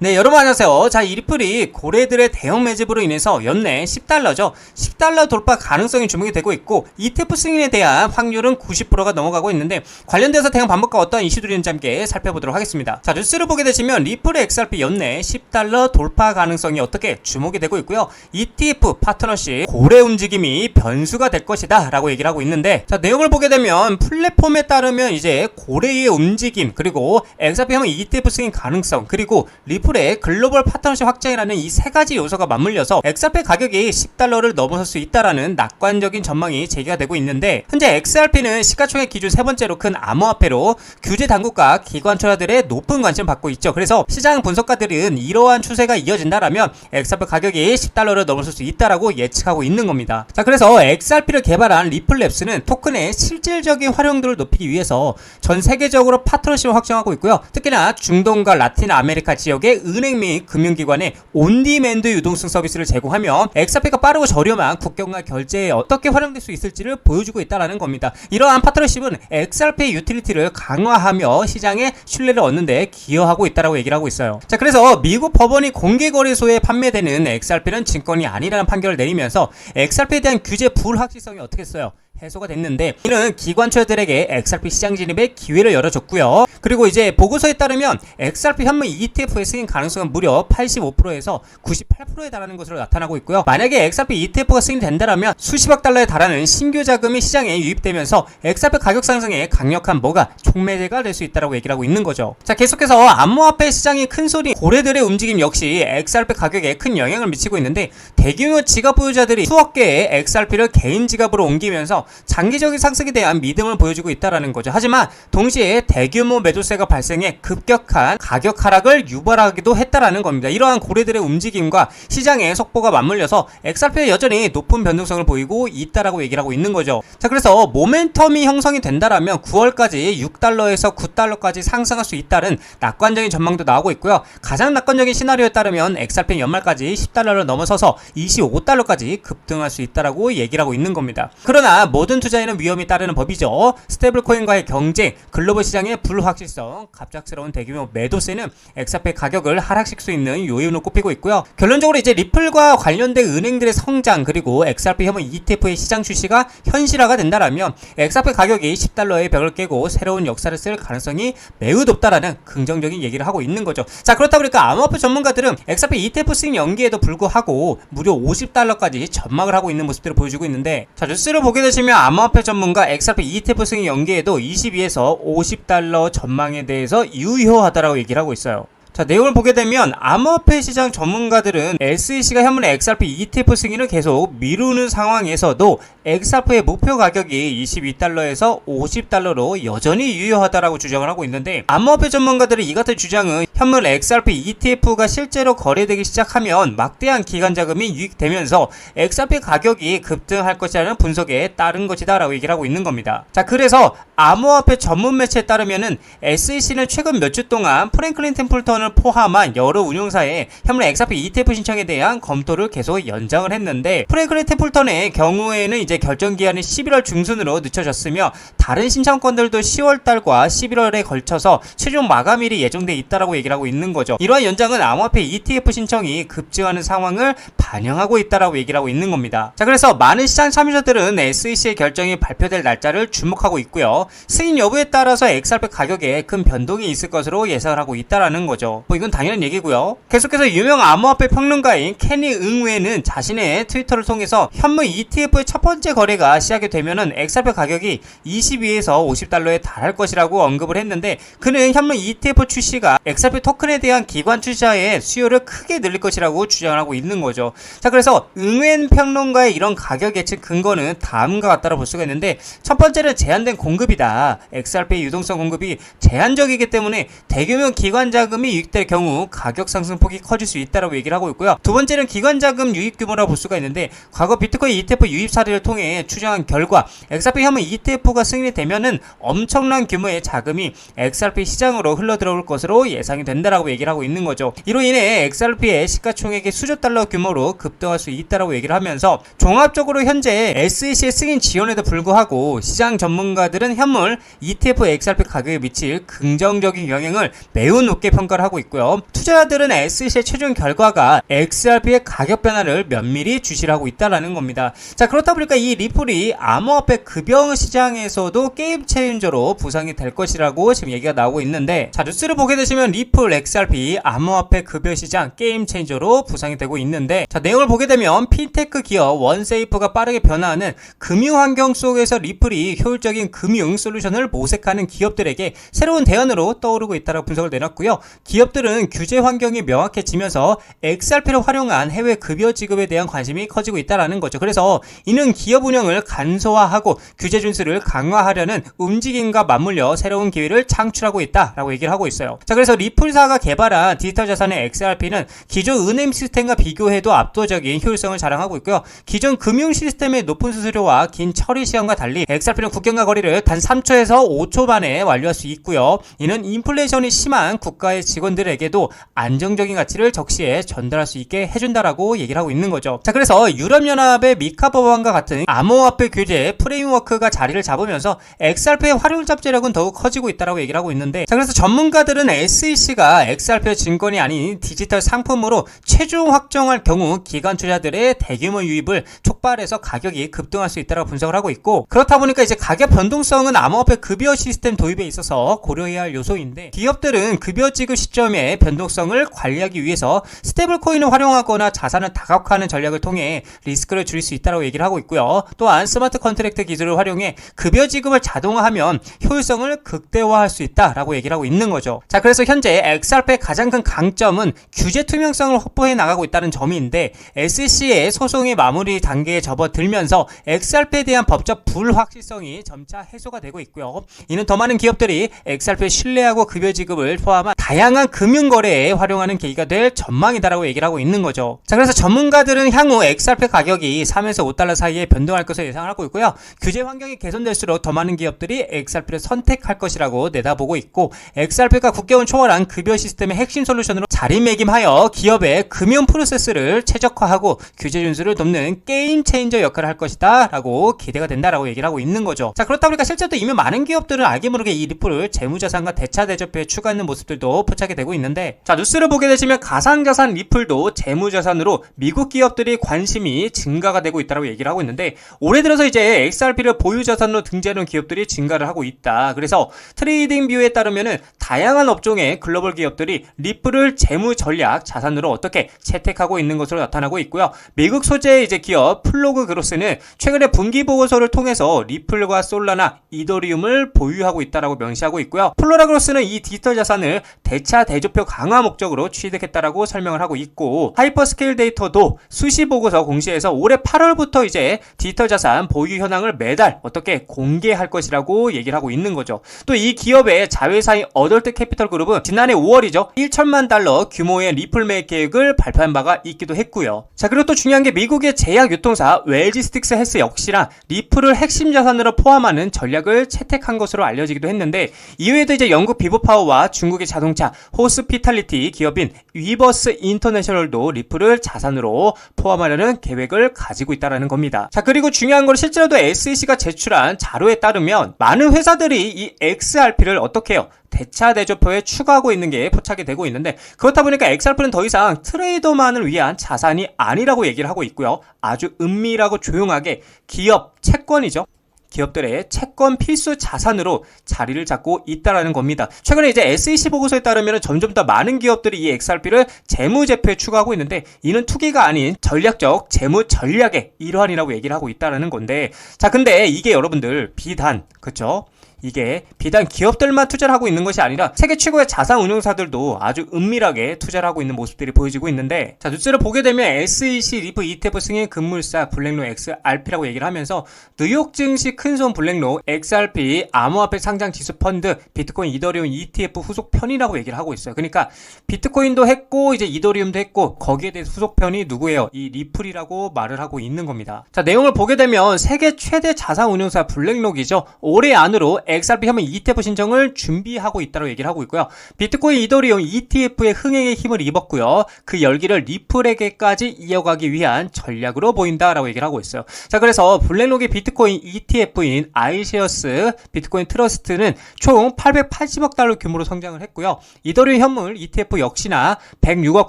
네, 여러분 안녕하세요. 자, 이 리플이 고래들의 대형 매집으로 인해서 연내 10달러죠. 10달러 돌파 가능성이 주목이 되고 있고 ETF 승인에 대한 확률은 90%가 넘어가고 있는데 관련돼서 대응 방법과 어떤 이슈들이 있는지 함께 살펴보도록 하겠습니다. 자, 뉴스를 보게 되시면 리플의 XRP 연내 10달러 돌파 가능성이 어떻게 주목이 되고 있고요. ETF 파트너십 고래 움직임이 변수가 될 것이다 라고 얘기를 하고 있는데, 자, 내용을 보게 되면 플랫폼에 따르면 이제 고래의 움직임, 그리고 XRP 향후 ETF 승인 가능성, 그리고 리플의 글로벌 파트너십 확장이라는 이 세 가지 요소가 맞물려서 XRP 가격이 10달러를 넘어설 수 있다라는 낙관적인 전망이 제기가 되고 있는데, 현재 XRP는 시가총액 기준 세 번째로 큰 암호화폐로 규제 당국과 기관 투자들의 높은 관심을 받고 있죠. 그래서 시장 분석가들은 이러한 추세가 이어진다라면 XRP 가격이 10달러를 넘어설 수 있다라고 예측하고 있는 겁니다. 자, 그래서 XRP를 개발한 리플랩스는 토큰의 실질적인 활용도를 높이기 위해서 전 세계적으로 파트너십을 확장하고 있고요. 특히나 중동과 라틴 아메리카 지역의 은행 및 금융기관에 온디맨드 유동성 서비스를 제공하며 XRP가 빠르고 저렴한 국경간 결제에 어떻게 활용될 수 있을지를 보여주고 있다는 겁니다. 이러한 파트너십은 XRP의 유틸리티를 강화하며 시장의 신뢰를 얻는 데 기여하고 있다고 얘기를 하고 있어요. 자, 그래서 미국 법원이 공개거래소에 판매되는 XRP는 증권이 아니라는 판결을 내리면서 XRP에 대한 규제 불확실성이 어떻게 했어요? 해소가 됐는데, 이는 기관 투자들에게 XRP 시장 진입의 기회를 열어줬고요. 그리고 이제 보고서에 따르면 XRP 현물 ETF의 승인 가능성은 무려 85%에서 98%에 달하는 것으로 나타나고 있고요. 만약에 XRP ETF가 승인된다면 수십억 달러에 달하는 신규 자금이 시장에 유입되면서 XRP 가격 상승에 강력한 뭐가 촉매제가 될 수 있다고 얘기를 하고 있는 거죠. 자, 계속해서 암호화폐 시장이 큰 소리, 고래들의 움직임 역시 XRP 가격에 큰 영향을 미치고 있는데, 대규모 지갑 보유자들이 수억 개의 XRP를 개인 지갑으로 옮기면서 장기적인 상승에 대한 믿음을 보여주고 있다는 거죠. 하지만 동시에 대규모 매도세가 발생해 급격한 가격 하락을 유발하기도 했다라는 겁니다. 이러한 고래들의 움직임과 시장의 속보가 맞물려서 XRP가 여전히 높은 변동성을 보이고 있다라고 얘기를 하고 있는 거죠. 자, 그래서 모멘텀이 형성이 된다라면 9월까지 6달러에서 9달러까지 상승할 수 있다는 낙관적인 전망도 나오고 있고요. 가장 낙관적인 시나리오에 따르면 XRP는 연말까지 10달러를 넘어서서 25달러까지 급등할 수 있다라고 얘기를 하고 있는 겁니다. 그러나 모든 투자에는 위험이 따르는 법이죠. 스테이블코인과의 경쟁, 글로벌 시장의 불확실성, 갑작스러운 대규모 매도세는 XRP 가격을 하락시킬 수 있는 요인으로 꼽히고 있고요. 결론적으로 이제 리플과 관련된 은행들의 성장, 그리고 XRP 혐오 ETF의 시장 출시가 현실화가 된다라면 XRP 가격이 10달러의 벽을 깨고 새로운 역사를 쓸 가능성이 매우 높다라는 긍정적인 얘기를 하고 있는 거죠. 자, 그렇다 보니까 암호화폐 전문가들은 XRP ETF 승인 연기에도 불구하고 무려 50달러까지 전망을 하고 있는 모습들을 보여주고 있는데, 자, 뉴스를 보게 되시면 암호화폐 전문가 XRP ETF 승인 연기에도 22에서 50달러 전망에 대해서 유효하다라고 얘기를 하고 있어요. 자, 내용을 보게 되면 암호화폐 시장 전문가들은 SEC가 현물의 XRP ETF 승인을 계속 미루는 상황에서도 XRP의 목표 가격이 22달러에서 50달러로 여전히 유효하다라고 주장을 하고 있는데, 암호화폐 전문가들의 이 같은 주장은 현물 XRP ETF가 실제로 거래되기 시작하면 막대한 기관 자금이 유입되면서 XRP 가격이 급등할 것이라는 분석에 따른 것이다 라고 얘기를 하고 있는 겁니다. 자, 그래서 암호화폐 전문 매체에 따르면은 SEC는 최근 몇 주 동안 프랭클린 템플턴을 포함한 여러 운용사의 현물 XRP ETF 신청에 대한 검토를 계속 연장을 했는데, 프랭클린 템플턴의 경우에는 이제 결정 기한이 11월 중순으로 늦춰졌으며 다른 신청권들도 10월달과 11월에 걸쳐서 최종 마감일이 예정돼 있다라고 얘기를 하고 있는 거죠. 이러한 연장은 암호화폐 ETF 신청이 급증하는 상황을 반영하고 있다라고 얘기를 하고 있는 겁니다. 자, 그래서 많은 시장 참여자들은 SEC의 결정이 발표될 날짜를 주목하고 있고요. 승인 여부에 따라서 XRP 가격에 큰 변동이 있을 것으로 예상을 하고 있다라는 거죠. 이건 당연한 얘기고요. 계속해서 유명 암호화폐 평론가인 케니 응웨는 자신의 트위터를 통해서 현물 ETF의 첫 번째 거래가 시작이 되면은 XRP 가격이 22에서 50달러에 달할 것이라고 언급을 했는데, 그는 현물 ETF 출시가 XRP 토큰에 대한 기관 투자의 수요를 크게 늘릴 것이라고 주장을 하고 있는 거죠. 자, 그래서 응웬 평론가의 이런 가격 예측 근거는 다음과 같다고 볼 수가 있는데, 첫 번째는 제한된 공급이다. XRP의 유동성 공급이 제한적이기 때문에 대규모 기관 자금이 유입될 경우 가격 상승폭이 커질 수 있다고 얘기를 하고 있고요. 두 번째는 기관 자금 유입 규모라고 볼 수가 있는데, 과거 비트코인 ETF 유입 사례를 통해 추정한 결과 XRP 현물 ETF가 승인이 되면은 엄청난 규모의 자금이 XRP 시장으로 흘러 들어올 것으로 예상이 된다라고 얘기를 하고 있는 거죠. 이로 인해 XRP의 시가총액이 수조 달러 규모로 급등할 수 있다라고 얘기를 하면서, 종합적으로 현재 SEC의 승인 지원에도 불구하고 시장 전문가들은 현물 ETF XRP 가격에 미칠 긍정적인 영향을 매우 높게 평가를 하고 하고 있고요. 투자자들은 SEC의 최종 결과가 XRP의 가격 변화를 면밀히 주시를 하고 있다라는 겁니다. 자, 그렇다 보니까 이 리플이 암호화폐 급여 시장에서도 게임 체인저로 부상이 될 것이라고 지금 얘기가 나오고 있는데, 자, 뉴스를 보게 되시면 리플 XRP 암호화폐 급여 시장 게임 체인저로 부상이 되고 있는데, 자, 내용을 보게 되면 핀테크 기업 원세이프가 빠르게 변화하는 금융 환경 속에서 리플이 효율적인 금융 솔루션을 모색하는 기업들에게 새로운 대안으로 떠오르고 있다고 분석을 내놨고요. 기업들은 규제 환경이 명확해지면서 XRP를 활용한 해외 급여 지급에 대한 관심이 커지고 있다는 거죠. 그래서 이는 기업 운영을 간소화하고 규제 준수를 강화하려는 움직임과 맞물려 새로운 기회를 창출하고 있다라고 얘기를 하고 있어요. 자, 그래서 리플사가 개발한 디지털 자산의 XRP는 기존 은행 시스템과 비교해도 압도적인 효율성을 자랑하고 있고요. 기존 금융 시스템의 높은 수수료와 긴 처리 시간과 달리 XRP는 국경과 거리를 단 3초에서 5초 만에 완료할 수 있고요. 이는 인플레이션이 심한 국가의 직원들에게도 안정적인 가치를 적시에 전달할 수 있게 해준다라고 얘기를 하고 있는 거죠. 자, 그래서 유럽연합의 미카 법안과 같은 암호화폐 규제 프레임워크가 자리를 잡으면서 XRP의 활용 잠재력은 더욱 커지고 있다라고 얘기를 하고 있는데, 자, 그래서 전문가들은 SEC가 XRP 증권이 아닌 디지털 상품으로 최종 확정할 경우 기관 투자들의 대규모 유입을 촉발해서 가격이 급등할 수 있다고 분석을 하고 있고, 그렇다 보니까 이제 가격 변동성은 암호화폐 급여 시스템 도입에 있어서 고려해야 할 요소인데, 기업들은 급여 지급 시점의 변동성을 관리하기 위해서 스테이블 코인을 활용하거나 자산을 다각화하는 전략을 통해 리스크를 줄일 수 있다고 얘기를 하고 있고요. 또한 스마트 컨트랙트 기술을 활용해 급여 지급을 자동화하면 효율성을 극대화할 수 있다라고 얘기를 하고 있는 거죠. 자, 그래서 현재 XRP의 가장 큰 강점은 규제 투명성을 확보해 나가고 있다는 점인데, SEC의 소송의 마무리 단계에 접어들면서 XRP에 대한 법적 불확실성이 점차 해소가 되고 있고요. 이는 더 많은 기업들이 XRP를 신뢰하고 급여 지급을 포함한 다양한 금융거래에 활용하는 계기가 될 전망이다라고 얘기를 하고 있는 거죠. 자, 그래서 전문가들은 향후 XRP 가격이 3에서 5달러 사이에 변동할 것을 예상하고 있고요. 규제 환경이 개선될수록 더 많은 기업들이 XRP를 선택할 것이라고 내다보고 있고, XRP가 국경을 초월한 급여 시스템의 핵심 솔루션으로 자리매김하여 기업의 금융 프로세스를 최적화하고 규제 준수를 돕는 게임 체인저 역할을 할 것이다 라고 기대가 된다라고 얘기를 하고 있는 거죠. 자, 그렇다 보니까 실제로 이미 많은 기업들은 알게 모르게 이 리플을 재무자산과 대차 대조표에 추가하는 모습들도 포착이 되고 있는데, 자, 뉴스를 보게 되시면 가상자산 리플도 재무자산으로 미국 기업들이 관심이 증가가 되고 있다고 얘기를 하고 있는데, 올해 들어서 이제 XRP를 보유자산으로 등재하는 기업들이 증가를 하고 있다. 그래서 트레이딩 뷰에 따르면은 다양한 업종의 글로벌 기업들이 리플을 재무 전략 자산으로 어떻게 채택하고 있는 것으로 나타나고 있고요. 미국 소재의 이제 기업 플로그 그로스는 최근에 분기 보고서를 통해서 리플과 솔라나 이더리움을 보유하고 있다라고 명시하고 있고요. 플로라 그로스는 이 디지털 자산을 대차 대조표 강화 목적으로 취득했다라고 설명을 하고 있고, 하이퍼스케일 데이터도 수시 보고서 공시에서 올해 8월부터 이제 디지털 자산 보유 현황을 매달 어떻게 공개할 것이라고 얘기를 하고 있는 거죠. 또 이 기업의 자회사인 어덜트 캐피털 그룹은 지난해 5월이죠. 1천만 달러 규모의 리플 매입 계획을 발표한 바가 있기도 했고요. 자, 그리고 또 중요한 게 미국의 제약 유통사 웰지스틱스 헬스 역시나 리플을 핵심 자산으로 포함하는 전략을 채택한 것으로 알려지기도 했는데, 이외에도 이제 영국 비보파워와 중국의 자동차 호스피탈리티 기업인 위버스 인터내셔널도 리플을 자산으로 포함하려는 계획을 가지고 있다는 겁니다. 자, 그리고 중요한 건 실제로도 SEC가 제출한 자료에 따르면 많은 회사들이 이 XRP를 어떻게 해요? 대차 대조표에 추가하고 있는 게 포착이 되고 있는데, 그렇다 보니까 XRP는 더 이상 트레이더만을 위한 자산이 아니라고 얘기를 하고 있고요. 아주 은밀하고 조용하게 기업 채권이죠. 기업들의 채권 필수 자산으로 자리를 잡고 있다라는 겁니다. 최근에 이제 SEC 보고서에 따르면 점점 더 많은 기업들이 이 XRP를 재무제표에 추가하고 있는데, 이는 투기가 아닌 전략적 재무 전략의 일환이라고 얘기를 하고 있다라는 건데, 자, 근데 이게 여러분들 비단, 그쵸? 이게 비단 기업들만 투자를 하고 있는 것이 아니라 세계 최고의 자산 운용사들도 아주 은밀하게 투자를 하고 있는 모습들이 보여지고 있는데, 자, 뉴스를 보게 되면 SEC 리프 ETF 승인 금물사 블랙록 XRP라고 얘기를 하면서 뉴욕 증시 큰손 블랙록 XRP 암호화폐 상장 지수 펀드 비트코인 이더리움 ETF 후속 편이라고 얘기를 하고 있어요. 그러니까 비트코인도 했고 이제 이더리움도 했고 거기에 대해서 후속 편이 누구예요? 이 리플이라고 말을 하고 있는 겁니다. 자, 내용을 보게 되면 세계 최대 자산 운용사 블랙록이죠. 올해 안으로 XRP 현물 ETF 신청을 준비하고 있다고 얘기를 하고 있고요. 비트코인 이더리움 ETF의 흥행에 힘을 입었고요. 그 열기를 리플에게까지 이어가기 위한 전략으로 보인다라고 얘기를 하고 있어요. 자, 그래서 블랙록의 비트코인 ETF인 아이쉐어스 비트코인 트러스트는 총 880억 달러 규모로 성장을 했고요. 이더리움 현물 ETF 역시나 106억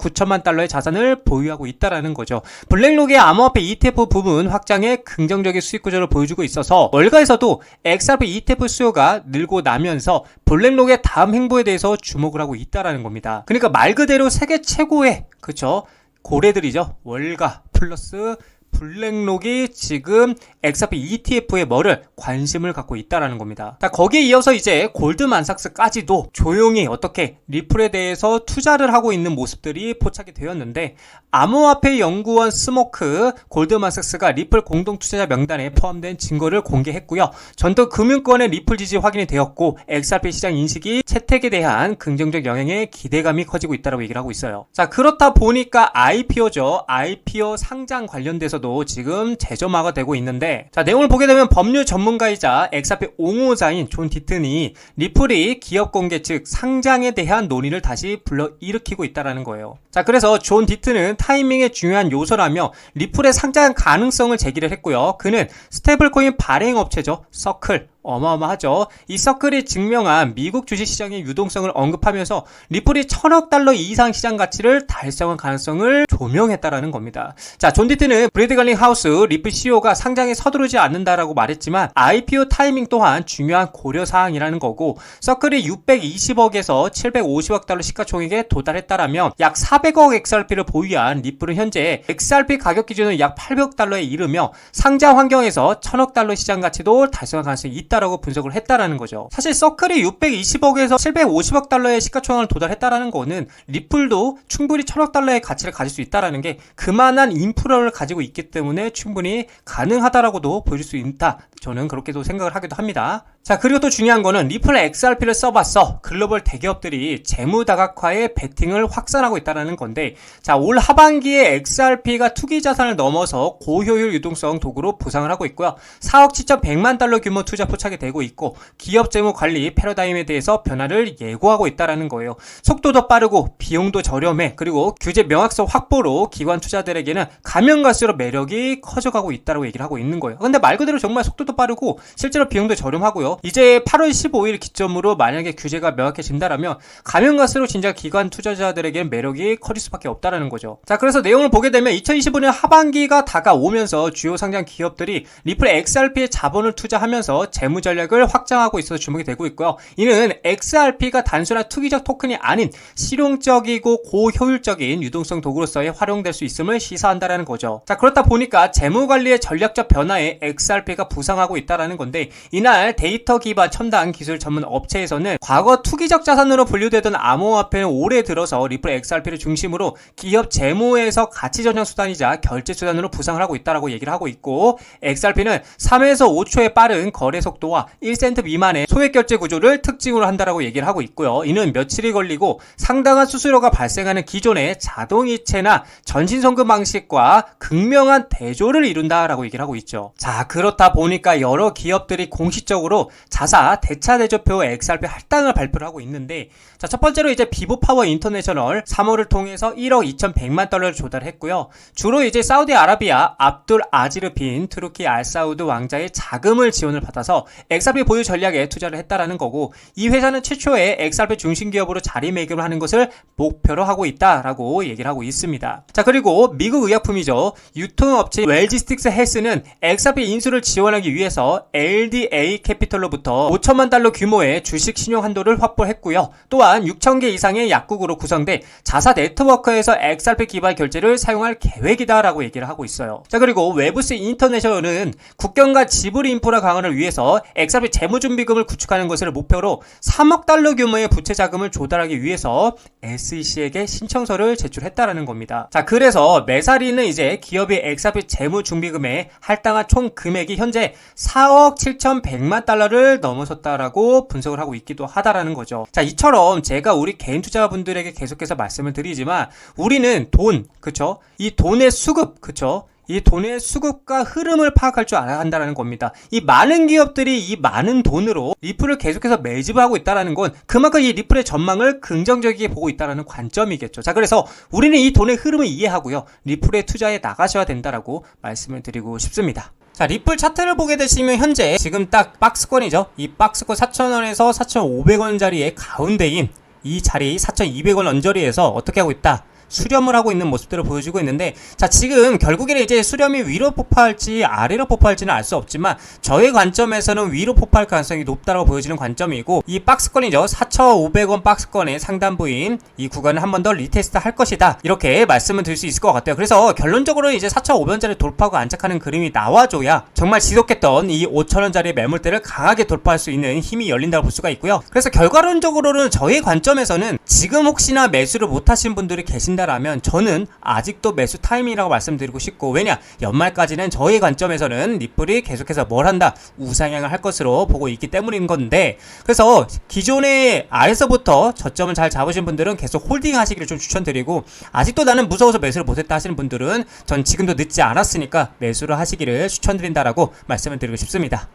9천만 달러의 자산을 보유하고 있다라는 거죠. 블랙록의 암호화폐 ETF 부분 확장에 긍정적인 수익 구조를 보여주고 있어서 월가에서도 XRP ETF 수요가 늘고 나면서 블랙록의 다음 행보에 대해서 주목을 하고 있다라는 겁니다. 그러니까 말 그대로 세계 최고의 고래들이죠. 월가 플러스 블랙록이 지금 XRP ETF에 뭐를 관심을 갖고 있다라는 겁니다. 자, 거기에 이어서 이제 골드만삭스까지도 조용히 어떻게 리플에 대해서 투자를 하고 있는 모습들이 포착이 되었는데, 암호화폐 연구원 스모크 골드만삭스가 리플 공동 투자자 명단에 포함된 증거를 공개했고요. 전도 금융권의 리플 지지 확인이 되었고, XRP 시장 인식이 채택에 대한 긍정적 영향에 기대감이 커지고 있다고 얘기를 하고 있어요. 자, 그렇다 보니까 IPO죠. IPO 상장 관련돼서도 지금 재점화가 되고 있는데, 자, 내용을 보게 되면 법률 전문가이자 XRP 옹호자인 존 디튼이 리플이 기업 공개 즉 상장에 대한 논의를 다시 불러일으키고 있다는 거예요. 자, 그래서 존 디튼은 타이밍의 중요한 요소라며 리플의 상장 가능성을 제기를 했고요. 그는 스테이블코인 발행 업체죠. 서클, 어마어마하죠. 이 서클이 증명한 미국 주식시장의 유동성을 언급하면서 리플이 1000억 달러 이상 시장 가치를 달성한 가능성을 조명했다라는 겁니다. 자, 존 디튼은 브래드 갈링 하우스 리플 CEO가 상장에 서두르지 않는다라고 말했지만 IPO 타이밍 또한 중요한 고려사항이라는 거고, 서클이 620억에서 750억 달러 시가총액에 도달했다라면 약 400억 XRP를 보유한 리플은 현재 XRP 가격 기준은 약 800억 달러에 이르며 상장 환경에서 1000억 달러 시장 가치도 달성할 가능성이 있다 라고 분석을 했다라는 거죠. 사실 서클이 620억에서 750억 달러의 시가총액을 도달했다라는 거는 리플도 충분히 1000억 달러의 가치를 가질 수 있다라는 게 그만한 인프라를 가지고 있기 때문에 충분히 가능하다라고도 보여줄 수 있다. 저는 그렇게도 생각을 하기도 합니다. 자, 그리고 또 중요한 거는 리플 XRP를 써봤어. 글로벌 대기업들이 재무 다각화에 베팅을 확산하고 있다는 건데, 자, 올 하반기에 XRP가 투기 자산을 넘어서 고효율 유동성 도구로 부상을 하고 있고요. 4억 7,100만 달러 규모 투자 포착이 되고 있고, 기업 재무 관리 패러다임에 대해서 변화를 예고하고 있다는 거예요. 속도도 빠르고 비용도 저렴해. 그리고 규제 명확성 확보로 기관 투자들에게는 가면 갈수록 매력이 커져가고 있다고 얘기를 하고 있는 거예요. 근데 말 그대로 정말 속도도 빠르고 실제로 비용도 저렴하고요. 이제 8월 15일 기점으로 만약에 규제가 명확해진다라면 가면 갈수록 진짜 기관 투자자들에게는 매력이 커질 수밖에 없다라는 거죠. 자, 그래서 내용을 보게 되면 2025년 하반기가 다가오면서 주요 상장 기업들이 리플 XRP에 자본을 투자하면서 재무 전략을 확장하고 있어서 주목이 되고 있고요. 이는 XRP가 단순한 투기적 토큰이 아닌 실용적이고 고효율적인 유동성 도구로서의 활용될 수 있음을 시사한다라는 거죠. 자, 그렇다 보니까 재무 관리의 전략적 변화에 XRP가 부상하고 있다라는 건데, 이날 데이터 기반 첨단 기술 전문 업체에서는 과거 투기적 자산으로 분류되던 암호화폐는 올해 들어서 리플 XRP를 중심으로 기업 재무에서 가치 전환 수단이자 결제 수단으로 부상을 하고 있다라고 얘기를 하고 있고, XRP는 3에서 5초의 빠른 거래 속도와 1센트 미만의 소액 결제 구조를 특징으로 한다라고 얘기를 하고 있고요. 이는 며칠이 걸리고 상당한 수수료가 발생하는 기존의 자동이체나 전신송금 방식과 극명한 대조를 이룬다라고 얘기를 하고 있죠. 자, 그렇다 보니까 여러 기업들이 공식적으로 자사 대차 대조표 XRP 할당을 발표를 하고 있는데, 자, 첫 번째로 이제 비보파워 인터내셔널 3월을 통해서 1억 2,100만 달러를 조달했고요. 주로 이제 사우디아라비아 압둘 아지르 빈 투르키 알사우드 왕자의 자금을 지원을 받아서 XRP 보유 전략에 투자를 했다라는 거고, 이 회사는 최초의 XRP 중심 기업으로 자리매김을 하는 것을 목표로 하고 있다라고 얘기를 하고 있습니다. 자, 그리고 미국 의약품이죠. 유통업체 웰지스틱스 헬스는 XRP 인수를 지원하기 위해서 LDA 캐피털로부터 5천만 달러 규모의 주식 신용 한도를 확보했고요. 또한 6,000개 이상의 약국으로 구성돼 자사 네트워크에서 XRP 기반 결제를 사용할 계획이다라고 얘기를 하고 있어요. 자, 그리고 웨브스 인터내셔널은 국경과 지불 인프라 강화를 위해서 XRP 재무준비금을 구축하는 것을 목표로 3억 달러 규모의 부채 자금을 조달하기 위해서 SEC에게 신청서를 제출했다라는 겁니다. 자, 그래서 메사리는 이제 기업이 XRP 재무준비금에 할당한 총 금액이 현재 4억 7,100만 달러를 넘어섰다라고 분석을 하고 있기도 하다라는 거죠. 자, 이처럼 제가 우리 개인 투자자분들에게 계속해서 말씀을 드리지만, 우리는 돈, 그쵸? 이 돈의 수급, 그쵸? 이 돈의 수급과 흐름을 파악할 줄 알아야 한다는 겁니다. 이 많은 기업들이 이 많은 돈으로 리플을 계속해서 매집을 하고 있다는 건 그만큼 이 리플의 전망을 긍정적이게 보고 있다는 관점이겠죠. 자, 그래서 우리는 이 돈의 흐름을 이해하고요, 리플에 투자해 나가셔야 된다라고 말씀을 드리고 싶습니다. 자, 리플 차트를 보게 되시면 현재 지금 딱 박스권이죠. 이 박스권 4,000원에서 4,500원 자리의 가운데인 이 자리 4,200원 언저리에서 어떻게 하고 있다? 수렴을 하고 있는 모습들을 보여주고 있는데, 자, 지금 결국에는 이제 수렴이 위로 폭파할지 아래로 폭파할지는 알 수 없지만 저의 관점에서는 위로 폭파할 가능성이 높다고 보여지는 관점이고, 이 박스권이죠, 4,500원 박스권의 상단부인 이 구간을 한 번 더 리테스트 할 것이다, 이렇게 말씀을 드릴 수 있을 것 같아요. 그래서 결론적으로 이제 4,500원짜리 돌파하고 안착하는 그림이 나와줘야 정말 지속했던 이 5,000원짜리 매물대를 강하게 돌파할 수 있는 힘이 열린다고 볼 수가 있고요. 그래서 결과론적으로는 저의 관점에서는 지금 혹시나 매수를 못하신 분들이 계신다라면 저는 아직도 매수 타이밍이라고 말씀드리고 싶고, 왜냐, 연말까지는 저의 관점에서는 리플이 계속해서 뭘 한다? 우상향을 할 것으로 보고 있기 때문인 건데, 그래서 기존의 아래서부터 저점을 잘 잡으신 분들은 계속 홀딩 하시기를 좀 추천드리고, 아직도 나는 무서워서 매수를 못했다 하시는 분들은 전 지금도 늦지 않았으니까 매수를 하시기를 추천드린다라고 말씀을 드리고 싶습니다.